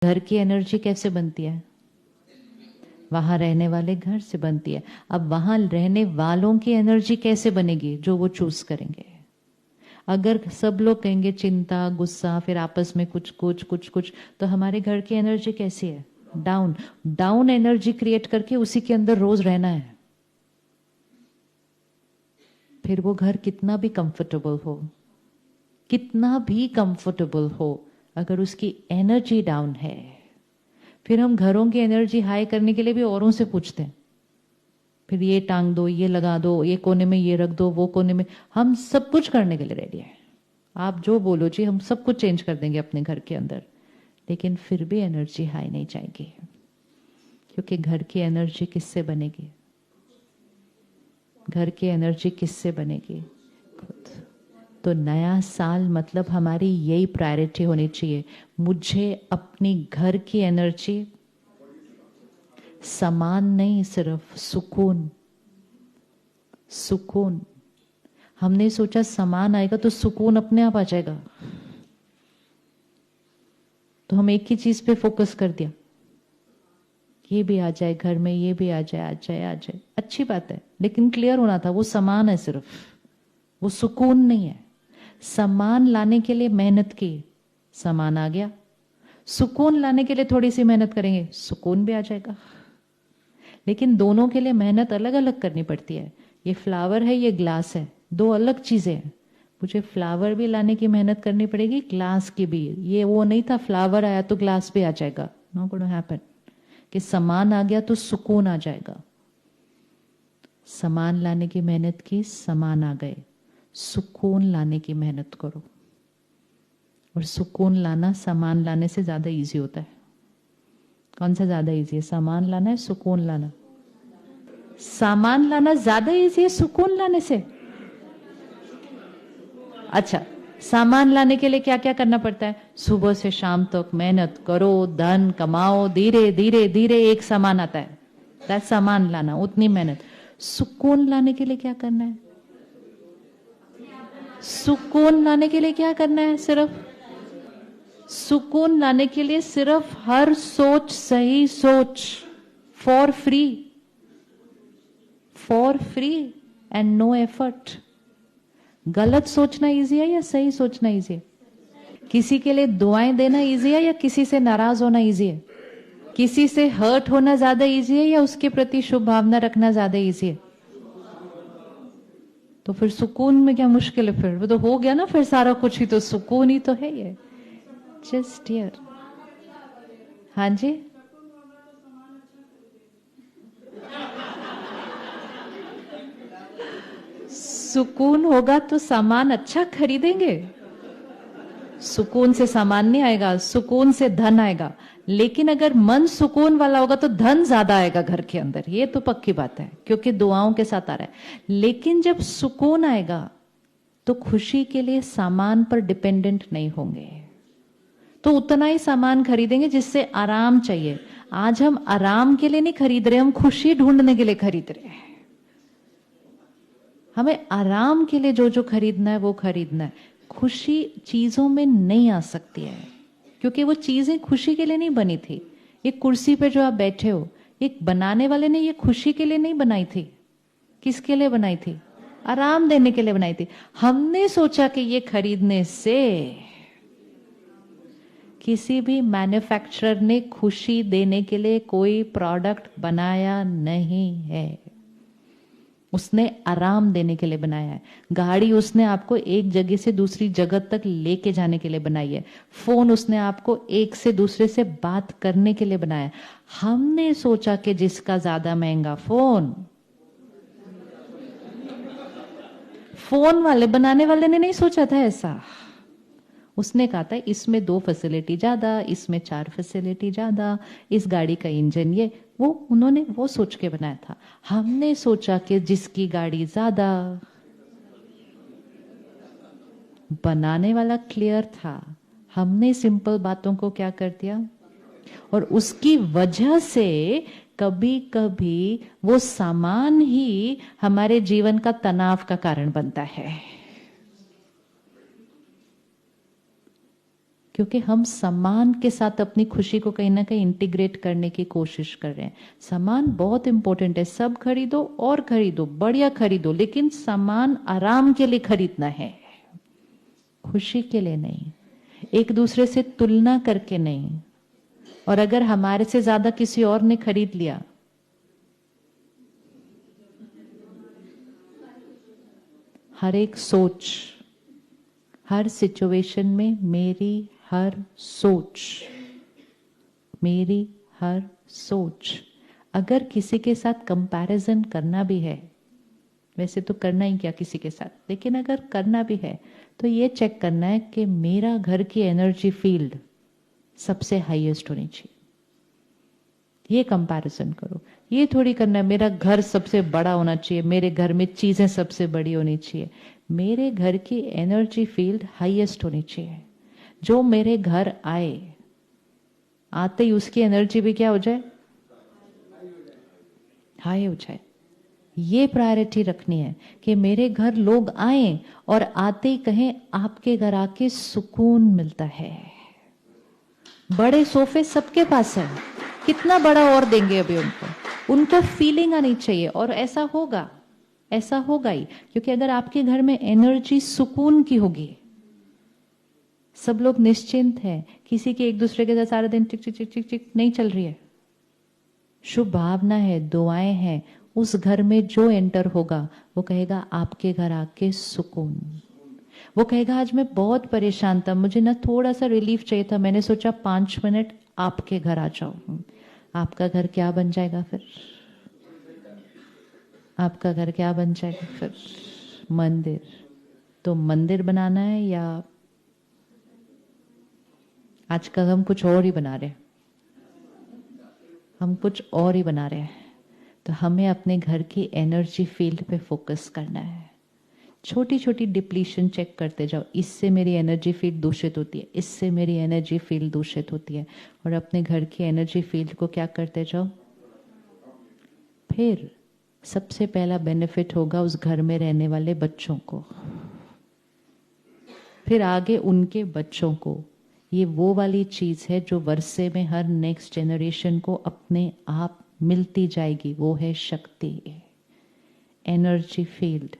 घर की एनर्जी कैसे बनती है? वहां रहने वाले घर से बनती है। अब वहां रहने वालों की एनर्जी कैसे बनेगी? जो वो चूज करेंगे। अगर सब लोग कहेंगे चिंता, गुस्सा, फिर आपस में कुछ कुछ कुछ कुछ, तो हमारे घर की एनर्जी कैसी है? डाउन। डाउन एनर्जी क्रिएट करके उसी के अंदर रोज रहना है। फिर वो घर कितना भी कंफर्टेबल हो, कितना भी कंफर्टेबल हो, अगर उसकी एनर्जी डाउन है, फिर हम घरों की एनर्जी हाई करने के लिए भी औरों से पूछते हैं। फिर ये टांग दो, ये लगा दो, ये कोने में ये रख दो, वो कोने में, हम सब कुछ करने के लिए रेडी है। आप जो बोलो जी, हम सब कुछ चेंज कर देंगे अपने घर के अंदर, लेकिन फिर भी एनर्जी हाई नहीं जाएगी। क्योंकि घर की एनर्जी किससे बनेगी? घर की एनर्जी किससे बनेगी? खुद। तो नया साल मतलब हमारी यही प्रायोरिटी होनी चाहिए, मुझे अपनी घर की एनर्जी, समान नहीं, सिर्फ सुकून। सुकून। हमने सोचा समान आएगा तो सुकून अपने आप आ जाएगा, तो हम एक ही चीज पे फोकस कर दिया, ये भी आ जाए घर में, ये भी आ जाए, आ जाए, आ जाए। अच्छी बात है, लेकिन क्लियर होना था वो समान है, सिर्फ वो सुकून नहीं है। समान लाने के लिए मेहनत की, समान आ गया। सुकून लाने के लिए थोड़ी सी मेहनत करेंगे, सुकून भी आ जाएगा। लेकिन दोनों के लिए मेहनत अलग अलग करनी पड़ती है। ये फ्लावर है, ये ग्लास है, दो अलग चीजें हैं। मुझे फ्लावर भी लाने की मेहनत करनी पड़ेगी, ग्लास की भी। ये वो नहीं था फ्लावर आया तो ग्लास भी आ जाएगा, नो गोना हैपन। कि सामान आ गया तो सुकून आ जाएगा। सामान लाने की मेहनत की, सामान आ गए। सुकून लाने की मेहनत करो, और सुकून लाना सामान लाने से ज्यादा इजी होता है। कौन सा ज्यादा इजी है? सामान लाना है, सुकून लाना? सामान लाना ज्यादा इजी है सुकून लाने से। अच्छा, सामान लाने के लिए क्या क्या करना पड़ता है? सुबह से शाम तक मेहनत करो, धन कमाओ, धीरे धीरे धीरे एक सामान आता है। दैट सामान लाना, उतनी मेहनत। सुकून लाने के लिए क्या करना है? सुकून लाने के लिए क्या करना है? सिर्फ सुकून लाने के लिए सिर्फ हर सोच सही सोच, for free, for free and no effort. गलत सोचना इजी है या सही सोचना इजी है? किसी के लिए दुआएं देना इजी है या किसी से नाराज होना इजी है? किसी से हर्ट होना ज्यादा इजी है या उसके प्रति शुभ भावना रखना ज्यादा इजी है? तो फिर सुकून में क्या मुश्किल है? फिर वो तो हो गया ना, फिर सारा कुछ ही तो सुकून ही तो है ये। Just here. हाँ जी, सुकून होगा तो सामान अच्छा खरीदेंगे। सुकून से सामान नहीं आएगा, सुकून से धन आएगा। लेकिन अगर मन सुकून वाला होगा तो धन ज्यादा आएगा घर के अंदर, ये तो पक्की बात है, क्योंकि दुआओं के साथ आ रहा है। लेकिन जब सुकून आएगा तो खुशी के लिए सामान पर डिपेंडेंट नहीं होंगे, तो उतना ही सामान खरीदेंगे जिससे आराम चाहिए। आज हम आराम के लिए नहीं खरीद रहे, हम खुशी ढूंढने के लिए खरीद रहे हैं। हमें आराम के लिए जो जो खरीदना है वो खरीदना है। खुशी चीजों में नहीं आ सकती है, क्योंकि वो चीजें खुशी के लिए नहीं बनी थी। ये कुर्सी पे जो आप बैठे हो, ये बनाने वाले ने ये खुशी के लिए नहीं बनाई थी। किसके लिए बनाई थी? आराम देने के लिए बनाई थी। हमने सोचा कि ये खरीदने से, किसी भी मैन्युफैक्चरर ने खुशी देने के लिए कोई प्रोडक्ट बनाया नहीं है, उसने आराम देने के लिए बनाया है। गाड़ी उसने आपको एक जगह से दूसरी जगह तक लेके जाने के लिए बनाई है। फोन उसने आपको एक से दूसरे से बात करने के लिए बनाया है। हमने सोचा कि जिसका ज्यादा महंगा फोन, फोन वाले बनाने वाले ने नहीं सोचा था ऐसा। उसने कहा था इसमें 2 फैसिलिटी ज्यादा, इसमें 4 फैसिलिटी ज्यादा, इस गाड़ी का इंजन ये वो, उन्होंने वो सोच के बनाया था। हमने सोचा कि जिसकी गाड़ी ज्यादा, बनाने वाला क्लियर था, हमने सिंपल बातों को क्या कर दिया, और उसकी वजह से कभी कभी वो सामान ही हमारे जीवन का तनाव का कारण बनता है। क्योंकि हम सामान के साथ अपनी खुशी को कहीं ना कहीं इंटीग्रेट करने की कोशिश कर रहे हैं। सामान बहुत इंपॉर्टेंट है, सब खरीदो और खरीदो, बढ़िया खरीदो, लेकिन सामान आराम के लिए खरीदना है, खुशी के लिए नहीं, एक दूसरे से तुलना करके नहीं। और अगर हमारे से ज्यादा किसी और ने खरीद लिया, हर एक सोच, हर सिचुएशन में मेरी हर सोच, मेरी हर सोच, अगर किसी के साथ कंपैरिजन करना भी है, वैसे तो करना ही क्या किसी के साथ, लेकिन अगर करना भी है तो ये चेक करना है कि मेरा घर की एनर्जी फील्ड सबसे हाईएस्ट होनी चाहिए। ये कंपैरिजन करो, ये थोड़ी करना है मेरा घर सबसे बड़ा होना चाहिए, मेरे घर में चीजें सबसे बड़ी होनी चाहिए। मेरे घर की एनर्जी फील्ड हाईएस्ट होनी चाहिए। जो मेरे घर आए, आते ही उसकी एनर्जी भी क्या हो जाए, हाई हो जाए। ये प्रायोरिटी रखनी है कि मेरे घर लोग आए और आते ही कहें आपके घर आके सुकून मिलता है। बड़े सोफे सबके पास है, कितना बड़ा और देंगे अभी उनको, उनको फीलिंग आनी चाहिए। और ऐसा होगा, ऐसा होगा ही, क्योंकि अगर आपके घर में एनर्जी सुकून की होगी, सब लोग निश्चिंत हैं, किसी के एक दूसरे के साथ सारा दिन चिक चिक चिक चिक चिक नहीं चल रही है, शुभ भावना है, दुआएं हैं, उस घर में जो एंटर होगा वो कहेगा आपके घर आके सुकून। वो कहेगा आज मैं बहुत परेशान था, मुझे ना थोड़ा सा रिलीफ चाहिए था, मैंने सोचा 5 मिनट आपके घर आ जाऊं। आपका घर क्या बन जाएगा फिर? आपका घर क्या बन जाएगा फिर? मंदिर। तो मंदिर बनाना है या आजकल हम कुछ और ही बना रहे हैं, हम कुछ और ही बना रहे हैं। तो हमें अपने घर की एनर्जी फील्ड पे फोकस करना है। छोटी छोटी डिप्लीशन चेक करते जाओ, इससे मेरी एनर्जी फील्ड दूषित होती है, इससे मेरी एनर्जी फील्ड दूषित होती है, और अपने घर की एनर्जी फील्ड को क्या करते जाओ। फिर सबसे पहला बेनिफिट होगा उस घर में रहने वाले बच्चों को, फिर आगे उनके बच्चों को। ये वो वाली चीज है जो वर्षे में हर नेक्स्ट जनरेशन को अपने आप मिलती जाएगी, वो है शक्ति, एनर्जी फील्ड।